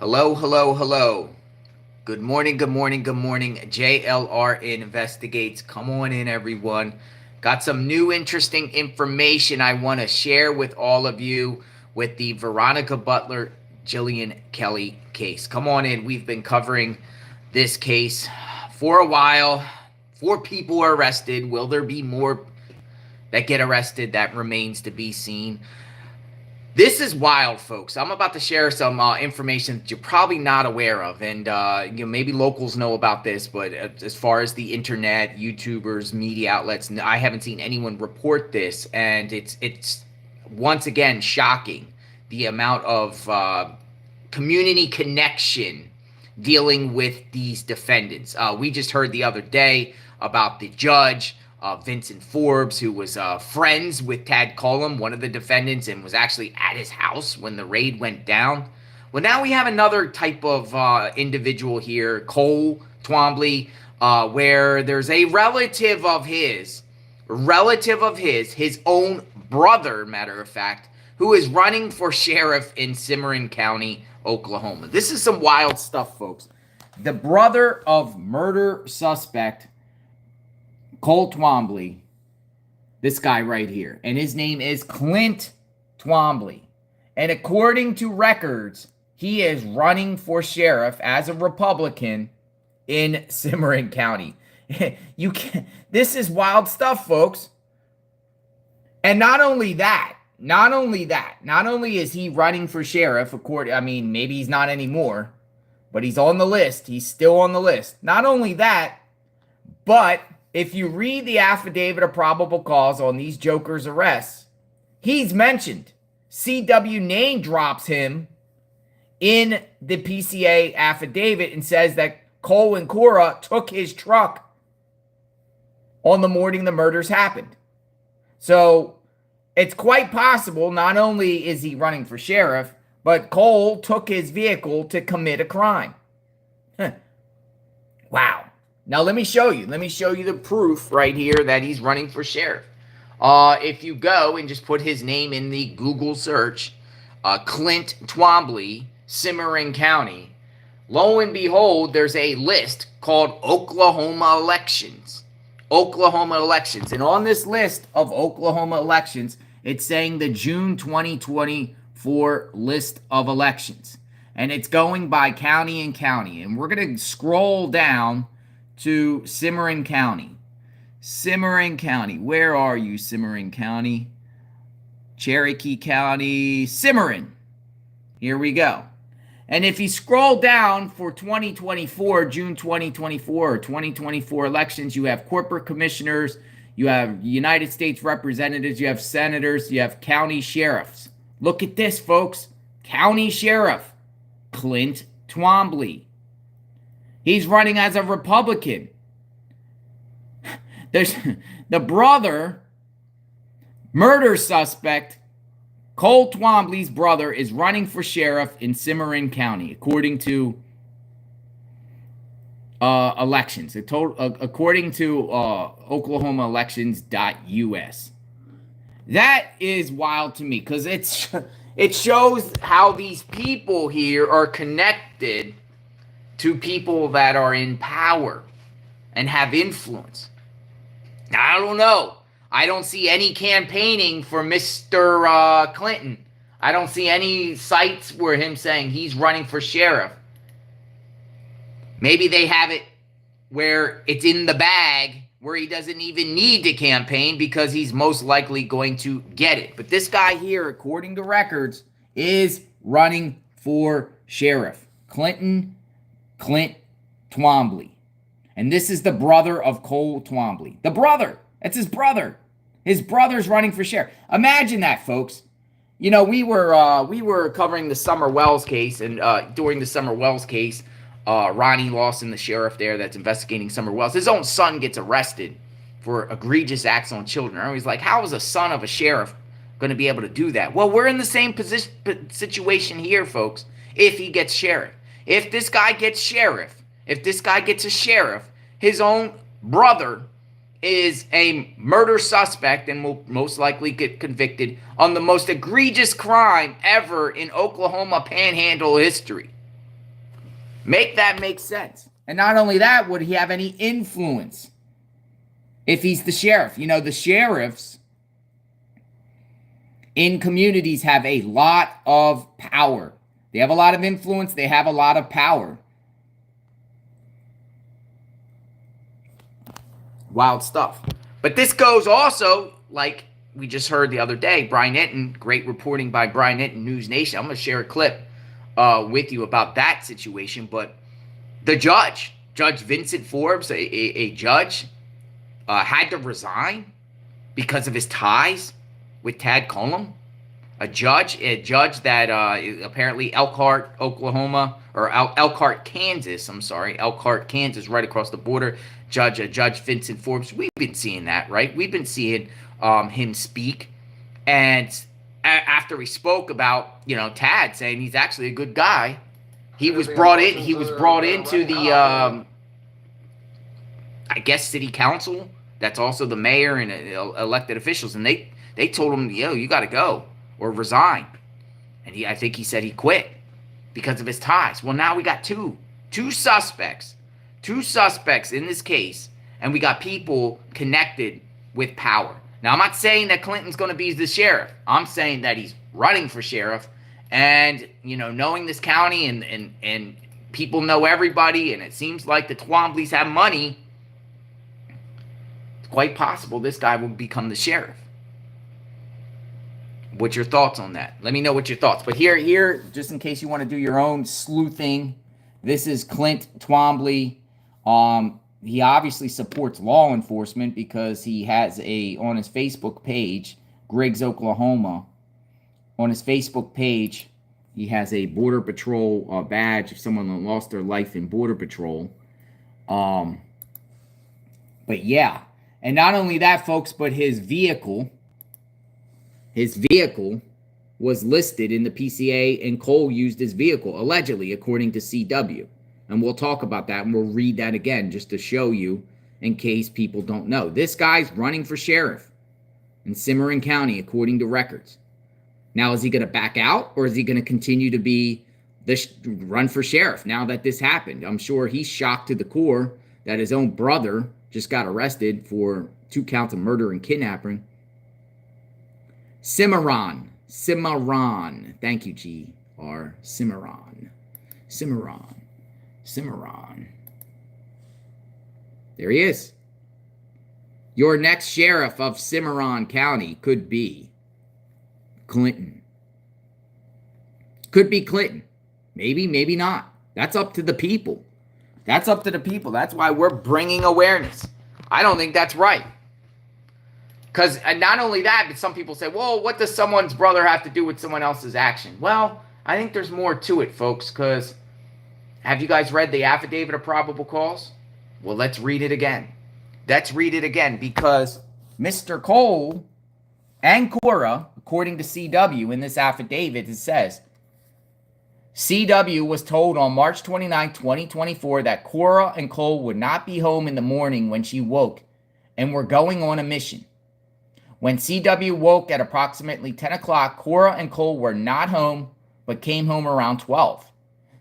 Hello, hello, hello. Good morning, good morning, good morning. JLR Investigates. Come on in, everyone. Got some new interesting information I want to share with all of you with the Veronica Butler Jilian Kelley case. Come on in. We've been covering this case for a while. 4 people are arrested. Will there be more that get arrested? That remains to be seen. This is wild, folks. I'm about to share some information that you're probably not aware of, and maybe locals know about this, but as far as the internet, YouTubers, media outlets, I haven't seen anyone report this, and it's once again shocking the amount of community connection dealing with these defendants. We just heard the other day about the judge Vincent Forbes, who was friends with Tad Cullum, one of the defendants, and was actually at his house when the raid went down. Well, now we have another type of individual here, Cole Twombly, where there's a relative of his, his own brother, matter of fact, who is running for sheriff in Cimarron County, Oklahoma. This is some wild stuff, folks. The brother of murder suspect Cole Twombly, this guy right here, and his name is Clint Twombly. And according to records, he is running for sheriff as a Republican in Cimarron County. This is wild stuff, folks. And not only is he running for sheriff, maybe he's not anymore, but he's on the list. He's still on the list. Not only that, but if you read the affidavit of probable cause on these jokers' arrests, he's mentioned. CW name drops him in the PCA affidavit and says that Cole and Cora took his truck on the morning the murders happened. So it's quite possible not only is he running for sheriff, but Cole took his vehicle to commit a crime. Wow. Now, let me show you. Let me show you the proof right here that he's running for sheriff. If you go and just put his name in the Google search, Clint Twombly, Cimarron County, lo and behold, there's a list called Oklahoma elections. Oklahoma elections. And on this list of Oklahoma elections, it's saying the June 2024 list of elections. And it's going by county and county. And we're going to scroll down to Cimarron County. Cimarron County. Where are you, Cimarron County? Cherokee County. Cimarron. Here we go. And if you scroll down for 2024, June 2024 or 2024 elections, you have corporate commissioners, you have United States representatives, you have senators, you have county sheriffs. Look at this, folks. County sheriff, Clint Twombly. He's running as a Republican. There's the brother, murder suspect, Cole Twombly's brother is running for sheriff in Cimarron County, according to elections. According to OklahomaElections.us. That is wild to me because it shows how these people here are connected to people that are in power and have influence. Now, I don't know. I don't see any campaigning for Mr. Clinton. I don't see any sites where him saying he's running for sheriff. Maybe they have it where it's in the bag, where he doesn't even need to campaign because he's most likely going to get it. But this guy here, according to records, is running for sheriff. Clint Twombly. And this is the brother of Cole Twombly. The brother. That's his brother. His brother's running for sheriff. Imagine that, folks. You know, we were covering the Summer Wells case, and during the Summer Wells case, Ronnie Lawson, the sheriff there that's investigating Summer Wells, his own son gets arrested for egregious acts on children. I was like, how is a son of a sheriff going to be able to do that? Well, we're in the same situation here, folks, if he gets sheriff. If this guy gets sheriff, if this guy gets a sheriff, his own brother is a murder suspect and will most likely get convicted on the most egregious crime ever in Oklahoma Panhandle history. Make that make sense. And not only that, would he have any influence if he's the sheriff? You know, the sheriffs in communities have a lot of power. They have a lot of influence. They have a lot of power. Wild stuff. But this goes also, like we just heard the other day, Brian Hinton, great reporting by Brian Hinton, News Nation. I'm going to share a clip with you about that situation. But the judge, Judge Vincent Forbes, a judge, had to resign because of his ties with Tad Cullum. A judge that apparently Elkhart, Oklahoma, or Elkhart, Kansas. I'm sorry, Elkhart, Kansas, right across the border. Judge Vincent Forbes. We've been seeing that, right? We've been seeing him speak, and after he spoke about Tad, saying he's actually a good guy, he was brought in. He was brought into the I guess city council. That's also the mayor and elected officials, and they told him, you got to go or resign. And I think he said he quit because of his ties. Well, now we got two suspects in this case, and we got people connected with power. Now, I'm not saying that Clinton's going to be the sheriff. I'm saying that he's running for sheriff, and knowing this county and people know everybody, and it seems like the Twombleys have money. It's quite possible this guy will become the sheriff. What's your thoughts on that? Let me know what your thoughts. But here, just in case you want to do your own sleuthing, this is Clint Twombly. He obviously supports law enforcement because he has on his Facebook page, Griggs, Oklahoma. On his Facebook page, he has a Border Patrol badge if someone lost their life in Border Patrol. But yeah, and not only that, folks, but his vehicle was listed in the PCA, and Cole used his vehicle, allegedly, according to CW. And we'll talk about that, and we'll read that again just to show you in case people don't know. This guy's running for sheriff in Cimarron County, according to records. Now, is he going to back out, or is he going to continue to be run for sheriff now that this happened? I'm sure he's shocked to the core that his own brother just got arrested for 2 counts of murder and kidnapping. Cimarron. Thank you, G.R. Cimarron. There he is. Your next sheriff of Cimarron County could be Clinton. Could be Clinton. Maybe, maybe not. That's up to the people. That's why we're bringing awareness. I don't think that's right. Because not only that, but some people say, well, what does someone's brother have to do with someone else's action? Well, I think there's more to it, folks, because have you guys read the affidavit of probable cause? Well, let's read it again. Because Mr. Cole and Cora, according to CW in this affidavit, it says, CW was told on March 29, 2024 that Cora and Cole would not be home in the morning when she woke and were going on a mission. When CW woke at approximately 10 o'clock, Cora and Cole were not home, but came home around 12.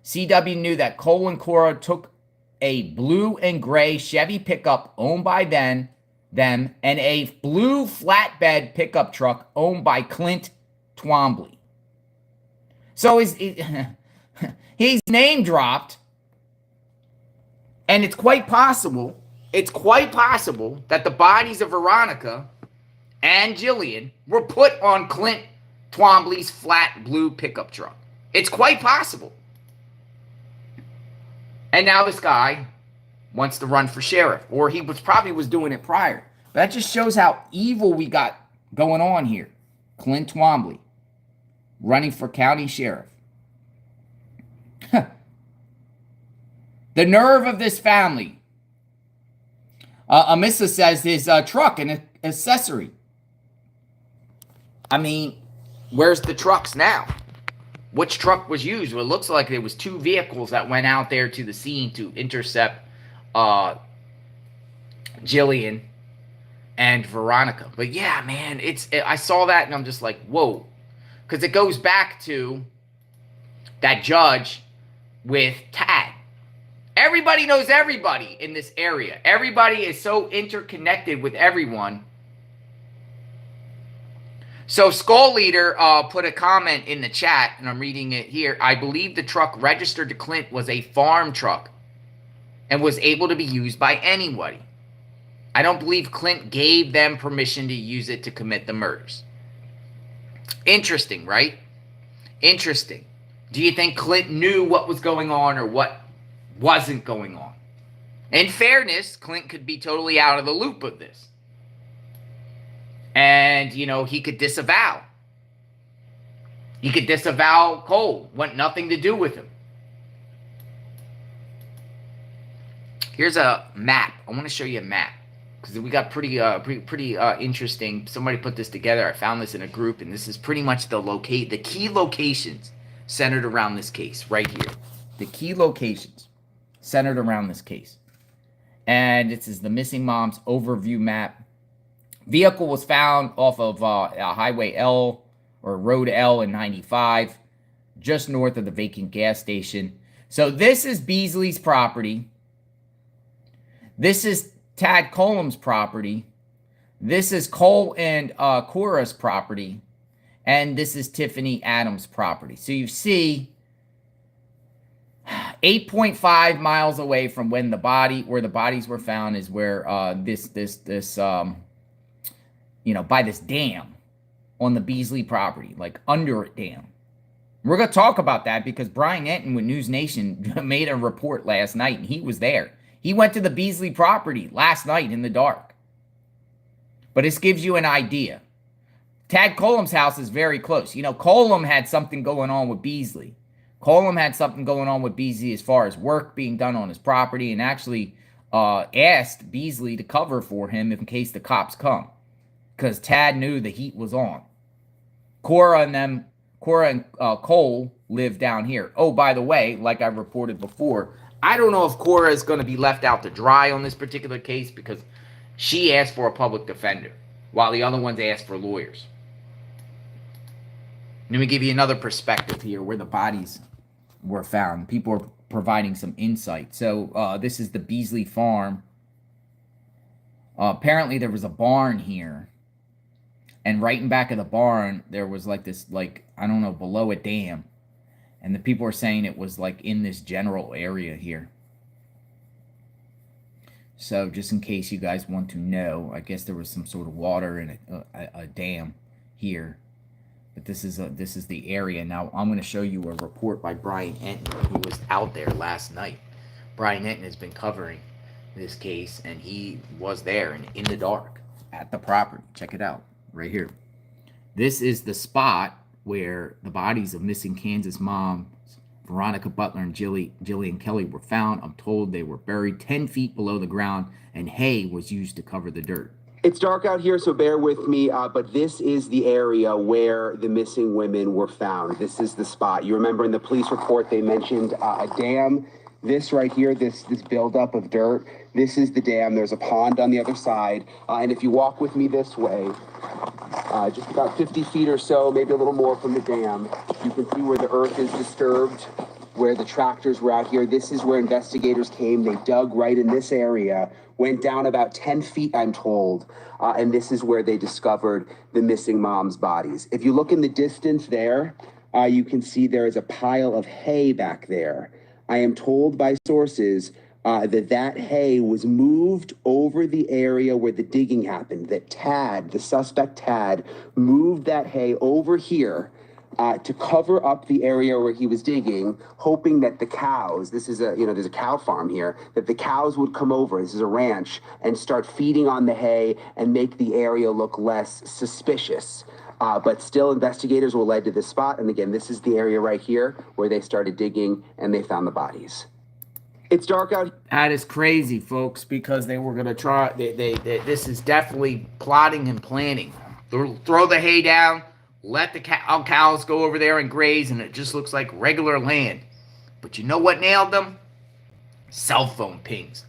CW knew that Cole and Cora took a blue and gray Chevy pickup owned by them and a blue flatbed pickup truck owned by Clint Twombly. So he's name dropped, and it's quite possible that the bodies of Veronica and Jilian were put on Clint Twombly's flat blue pickup truck. It's quite possible. And now this guy wants to run for sheriff, or he probably was doing it prior. But that just shows how evil we got going on here. Clint Twombly running for county sheriff. The nerve of this family. Amissa says his truck and accessory. I mean, where's the trucks now? Which truck was used? Well, it looks like there was 2 vehicles that went out there to the scene to intercept Jilian and Veronica. But yeah, man, I saw that and I'm just like, whoa. Because it goes back to that judge with Tad. Everybody knows everybody in this area. Everybody is so interconnected with everyone. So Skull Leader put a comment in the chat, and I'm reading it here. I believe the truck registered to Clint was a farm truck and was able to be used by anybody. I don't believe Clint gave them permission to use it to commit the murders. Interesting, right? Interesting. Do you think Clint knew what was going on or what wasn't going on? In fairness, Clint could be totally out of the loop of this. And, you know, he could disavow. He could disavow Cole. Want nothing to do with him. Here's a map. I want to show you a map. Because we got pretty interesting. Somebody put this together. I found this in a group. And this is pretty much the key locations centered around this case. Right here. The key locations centered around this case. And this is the missing mom's overview map. Vehicle was found off of Highway L or Road L in 95, just north of the vacant gas station. So this is Beasley's property. This is Tad Cullum's property. This is Cole and Cora's property. And this is Tifany Adams' property. So you see 8.5 miles away from where the bodies were found is where you know, by this dam on the Beasley property, like under a dam. We're going to talk about that because Brian Enton with News Nation made a report last night, and he was there. He went to the Beasley property last night in the dark. But this gives you an idea. Tad Cullum's house is very close. You know, Cullum had something going on with Beasley. Cullum had something going on with Beasley as far as work being done on his property, and actually asked Beasley to cover for him in case the cops come. Because Tad knew the heat was on. Cora and Cole live down here. Oh, by the way, like I reported before, I don't know if Cora is going to be left out to dry on this particular case because she asked for a public defender while the other ones asked for lawyers. Let me give you another perspective here where the bodies were found. People are providing some insight. So this is the Beasley Farm. Apparently there was a barn here. And right in back of the barn, there was like this, like, I don't know, below a dam. And the people are saying it was like in this general area here. So just in case you guys want to know, I guess there was some sort of water in a dam here. But this is the area. Now I'm going to show you a report by Brian Enton, who was out there last night. Brian Enton has been covering this case, and he was there and in the dark at the property. Check it out. Right here. This is the spot where the bodies of missing Kansas moms Veronica Butler and Jilian Kelley were found. I'm told they were buried 10 feet below the ground, and hay was used to cover the dirt. It's dark out here, so bear with me, but this is the area where the missing women were found. This is the spot. You remember in the police report they mentioned a dam. This right here, this buildup of dirt, this is the dam. There's a pond on the other side, and if you walk with me this way, just about 50 feet or so, maybe a little more from the dam, you can see where the earth is disturbed, where the tractors were out here. This is where investigators came. They dug right in this area, went down about 10 feet, I'm told, and this is where they discovered the missing moms' bodies. If you look in the distance there, you can see there is a pile of hay back there. I am told by sources that hay was moved over the area where the digging happened, that Tad, the suspect Tad, moved that hay over here to cover up the area where he was digging, hoping that the cows, this is there's a cow farm here, that the cows would come over, this is a ranch, and start feeding on the hay and make the area look less suspicious. But still, investigators were led to this spot. And again, this is the area right here where they started digging and they found the bodies. It's dark out. That is crazy, folks, because they were going to try. This is definitely plotting and planning. Throw the hay down, let the cows go over there and graze, and it just looks like regular land. But you know what nailed them? Cell phone pings,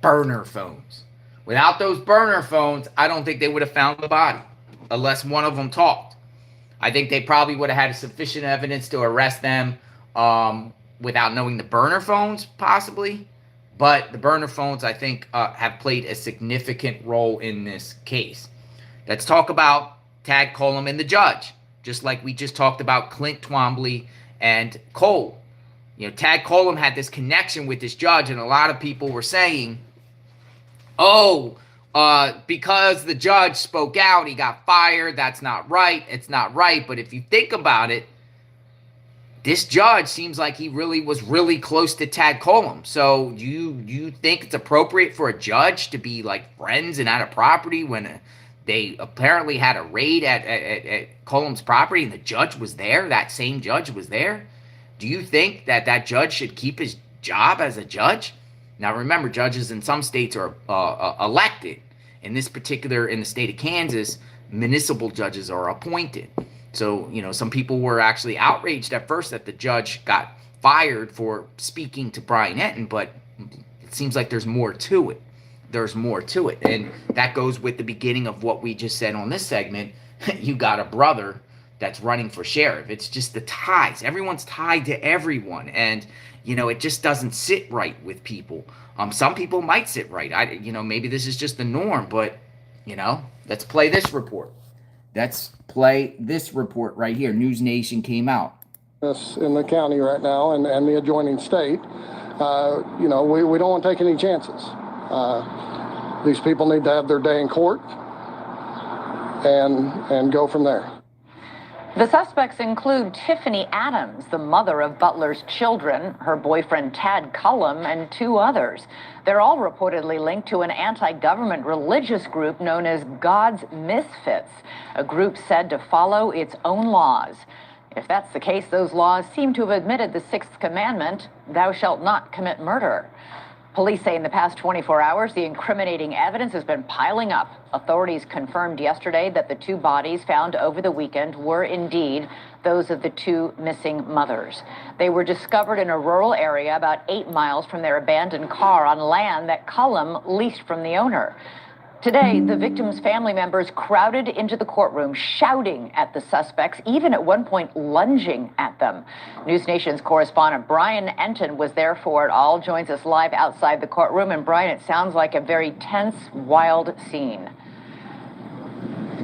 burner phones. Without those burner phones, I don't think they would have found the body. Unless one of them talked. I think they probably would have had sufficient evidence to arrest them without knowing the burner phones, possibly. But the burner phones, I think, have played a significant role in this case. Let's talk about Tad Cullum and the judge, just like we just talked about Clint Twombly and Cole. Tad Cullum had this connection with this judge, and a lot of people were saying, oh, because the judge spoke out, he got fired. That's not right. It's not right. But if you think about it, this judge seems like he really was really close to Tad Cullum. So you think it's appropriate for a judge to be like friends and at a property when they apparently had a raid at Cullum's property and the judge was there? That same judge was there. Do you think that judge should keep his job as a judge? Now remember, judges in some states are elected. In the state of Kansas, municipal judges are appointed. So, some people were actually outraged at first that the judge got fired for speaking to Brian Etten, but it seems like there's more to it. There's more to it. And that goes with the beginning of what we just said on this segment. You got a brother that's running for sheriff. It's just the ties. Everyone's tied to everyone. And, it just doesn't sit right with people. Some people might sit right. Maybe this is just the norm, but, let's play this report. Let's play this report right here. News Nation came out. In the county right now and the adjoining state, we don't want to take any chances. These people need to have their day in court and go from there. The suspects include Tifany Adams, the mother of Butler's children, her boyfriend Tad Cullum, and 2 others. They're all reportedly linked to an anti-government religious group known as God's Misfits, a group said to follow its own laws. If that's the case, those laws seem to have admitted the 6th commandment, thou shalt not commit murder. Police say in the past 24 hours, the incriminating evidence has been piling up. Authorities confirmed yesterday that the 2 bodies found over the weekend were indeed those of the 2 missing mothers. They were discovered in a rural area about 8 miles from their abandoned car on land that Cullum leased from the owner. Today, the victims' family members crowded into the courtroom, shouting at the suspects, even at one point lunging at them. News Nation's correspondent Brian Enton was there for it all, joins us live outside the courtroom. And Brian, it sounds like a very tense, wild scene.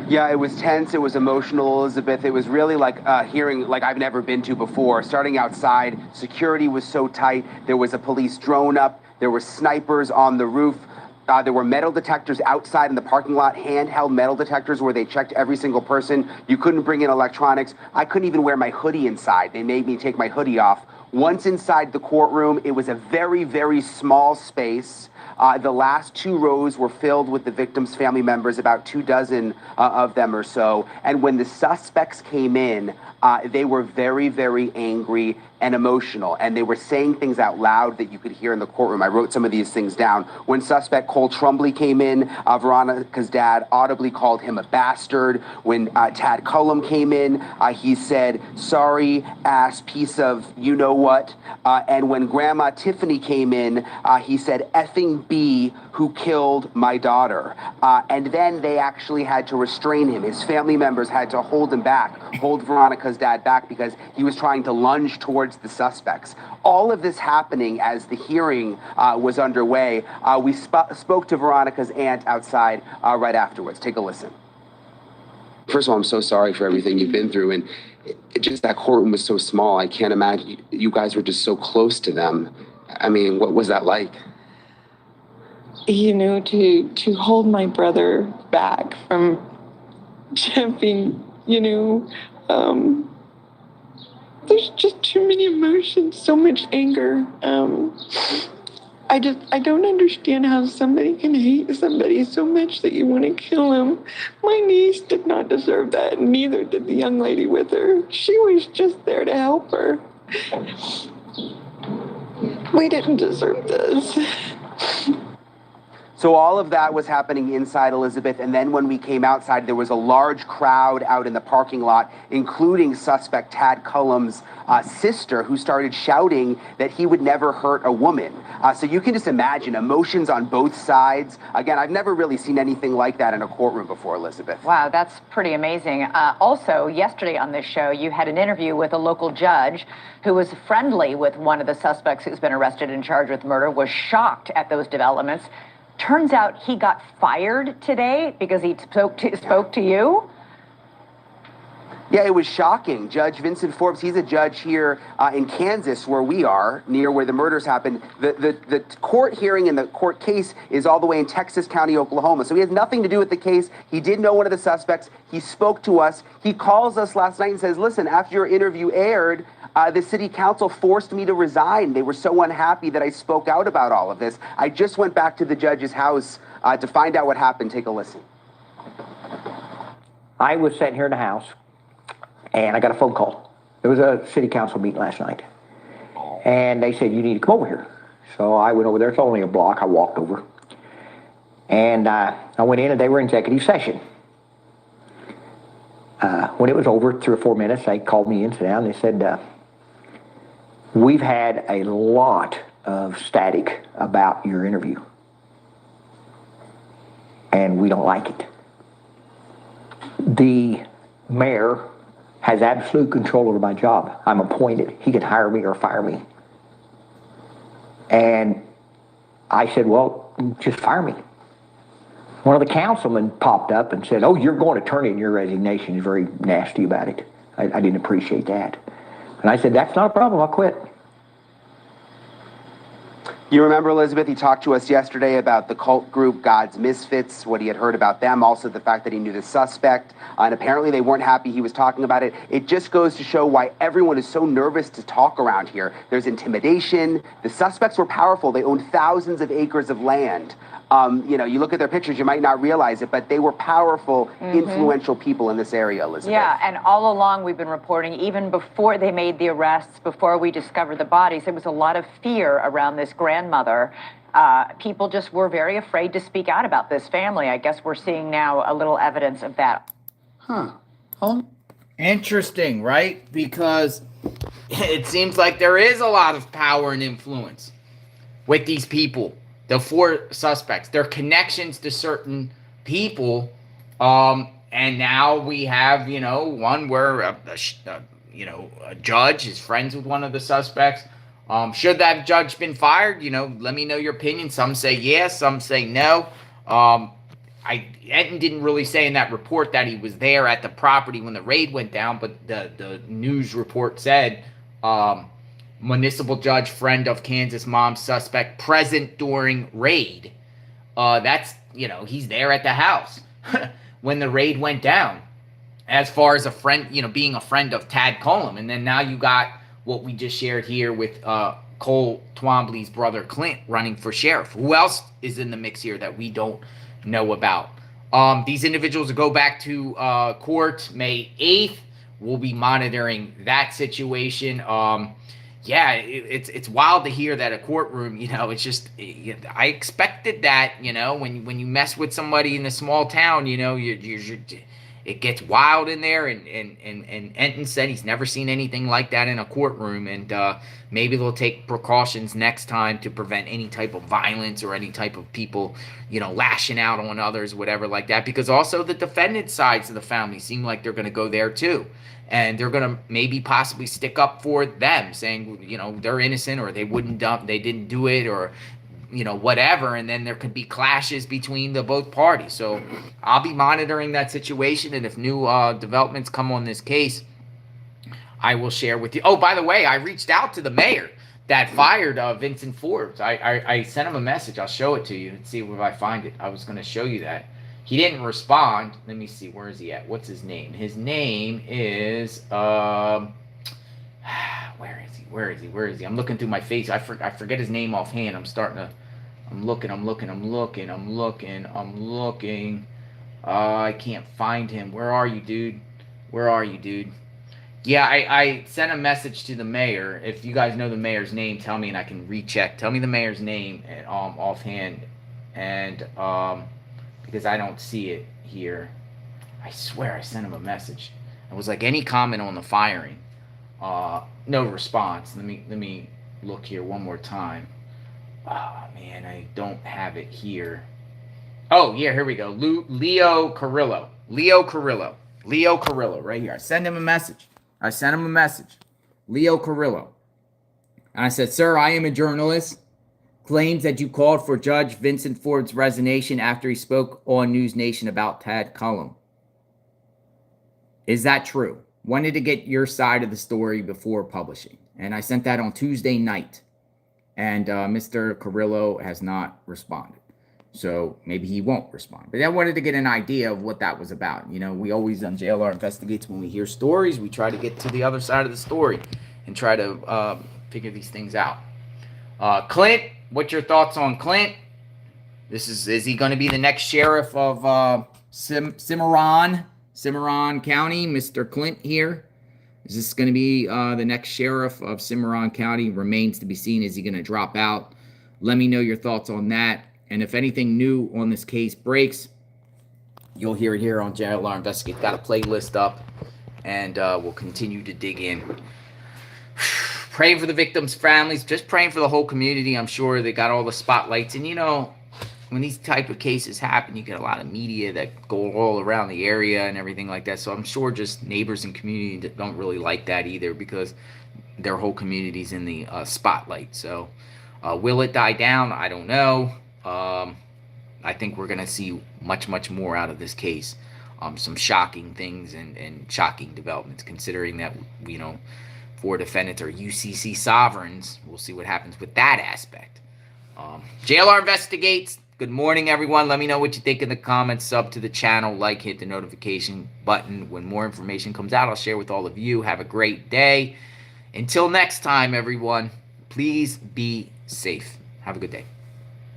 Yeah, it was tense. It was emotional, Elizabeth. It was really like hearing like I've never been to before. Starting outside, security was so tight. There was a police drone up. There were snipers on the roof. There were metal detectors outside in the parking lot, handheld metal detectors where they checked every single person. You couldn't bring in electronics. I couldn't even wear my hoodie inside. They made me take my hoodie off. Once inside the courtroom, it was a very, very small space. The last 2 rows were filled with the victims' family members, about 24 of them or so. And when the suspects came in, they were very, very angry and emotional. And they were saying things out loud that you could hear in the courtroom. I wrote some of these things down. When suspect Cole Twombly came in, Veronica's dad audibly called him a bastard. When Tad Cullum came in, he said, sorry, ass piece of you-know-what. And when Grandma Tifany came in, he said, effing B, who killed my daughter. And then they actually had to restrain him. His family members had to hold him back, hold Veronica's dad back because he was trying to lunge towards the suspects. All of this happening as the hearing was underway. We spoke to Veronica's aunt outside right afterwards. Take a listen. First of all, I'm so sorry for everything you've been through. And just that courtroom was so small. I can't imagine you guys were just so close to them. I mean, what was that like? To hold my brother back from jumping, there's just too many emotions, so much anger. I don't understand how somebody can hate somebody so much that you want to kill him. My niece did not deserve that, and neither did the young lady with her. She was just there to help her. We didn't deserve this. So all of that was happening inside, Elizabeth, and then when we came outside, there was a large crowd out in the parking lot, including suspect Tad Cullum's sister, who started shouting that he would never hurt a woman. So you can just imagine emotions on both sides. Again, I've never really seen anything like that in a courtroom before, Elizabeth. Wow, that's pretty amazing. Also, yesterday on this show, you had an interview with a local judge who was friendly with one of the suspects who's been arrested and charged with murder, was shocked at those developments. Turns out he got fired today because he spoke to you. Yeah, it was shocking. Judge Vincent Forbes, he's a judge here in Kansas, where we are, near where the murders happened. The court hearing and the court case is all the way in Texas County, Oklahoma. So he has nothing to do with the case. He did know one of the suspects. He spoke to us. He calls us last night and says, listen, after your interview aired, the city council forced me to resign. They were so unhappy that I spoke out about all of this. I just went back to the judge's house to find out what happened. Take a listen. I was sitting here in the house, and I got a phone call. There was a city council meeting last night, and they said, you need to come over here. So I went over there. It's only a block. I walked over, and I went in, and they were in executive session. When it was over, 3 or 4 minutes, they called me in, sat down, and they said, we've had a lot of static about your interview, and we don't like it. The mayor has absolute control over my job. I'm appointed. He can hire me or fire me. And I said, well, just fire me. One of the councilmen popped up and said, oh, you're going to turn in your resignation. He's very nasty about it. I didn't appreciate that. And I said, that's not a problem. I'll quit. You remember, Elizabeth, he talked to us yesterday about the cult group God's Misfits, what he had heard about them, also the fact that he knew the suspect, and apparently they weren't happy he was talking about it. It just goes to show why everyone is so nervous to talk around here. There's intimidation. The suspects were powerful. They owned thousands of acres of land. You know, you look at their pictures, you might not realize it, but they were powerful, influential people in this area, Elizabeth. Yeah, and all along we've been reporting, even before they made the arrests, before we discovered the bodies, there was a lot of fear around this grandmother. People just were very afraid to speak out about this family. I guess we're seeing now a little evidence of that. Huh. Oh, interesting, right? Because it seems like there is a lot of power and influence with these people. The 4 suspects, their connections to certain people, and now we have, you know, one where a judge is friends with one of the suspects. Should that judge been fired? You know, let me know your opinion. Some say yes, some say no. Etten didn't really say in that report that he was there at the property when the raid went down, but the news report said, municipal judge, friend of Kansas mom, suspect present during raid. That's, you know, he's there at the house when the raid went down. As far as a friend, you know, being a friend of Tad Cullum. And then now you got what we just shared here with Cole Twombly's brother Clint running for sheriff. Who else is in the mix here that we don't know about? These individuals will go back to court May 8th. We'll be monitoring that situation. Yeah, it's wild to hear that a courtroom, you know, it's just, I expected that, you know, when you mess with somebody in a small town, you know, it gets wild in there, and Enton said he's never seen anything like that in a courtroom, and maybe they'll take precautions next time to prevent any type of violence or any type of people, you know, lashing out on others, whatever like that, because also the defendant sides of the family seem like they're going to go there too. And they're going to maybe possibly stick up for them, saying, you know, they're innocent, or they didn't do it, or, you know, whatever. And then there could be clashes between the both parties. So I'll be monitoring that situation. And if new developments come on this case, I will share with you. Oh, by the way, I reached out to the mayor that fired Vincent Forbes. I sent him a message. I'll show it to you and see if I find it. I was going to show you that. He didn't respond. Let me see. Where is he at? What's his name? His name is, where is he? I'm looking through my face. I forget his name offhand. I'm looking. I can't find him. Where are you, dude? Yeah, I sent a message to the mayor. If you guys know the mayor's name, tell me and I can recheck. Tell me the mayor's name offhand. and because I don't see it here. I swear I sent him a message. It was like, any comment on the firing. No response. Let me look here one more time. Oh man, I don't have it here. Oh yeah, here we go. Leo Carrillo, right here. I sent him a message. Leo Carrillo. And I said, sir, I am a journalist. Claims that you called for Judge Vincent Ford's resignation after he spoke on News Nation about Tad Cullum. Is that true? Wanted to get your side of the story before publishing. And I sent that on Tuesday night. And Mr. Carrillo has not responded. So maybe he won't respond. But I wanted to get an idea of what that was about. You know, we always on JLR Investigates, when we hear stories, we try to get to the other side of the story and try to figure these things out. Clint, what's your thoughts on Clint? Is he going to be the next sheriff of Cimarron County, Mr. Clint here? Is this going to be the next sheriff of Cimarron County? Remains to be seen. Is he going to drop out? Let me know your thoughts on that. And if anything new on this case breaks, you'll hear it here on JLR Investigate. Got a playlist up, and we'll continue to dig in. Praying for the victims' families, just praying for the whole community. I'm sure they got all the spotlights. And, you know, when these type of cases happen, you get a lot of media that go all around the area and everything like that. So I'm sure just neighbors and community that don't really like that either, because their whole community's in the spotlight. So will it die down? I don't know. I think we're going to see much, much more out of this case. Some shocking things and shocking developments, considering that, you know, 4 defendants are UCC sovereigns. We'll see what happens with that aspect. JLR Investigates. Good morning, everyone. Let me know what you think in the comments. Sub to the channel. Like, hit the notification button. When more information comes out, I'll share with all of you. Have a great day. Until next time, everyone, please be safe. Have a good day.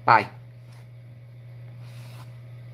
Bye.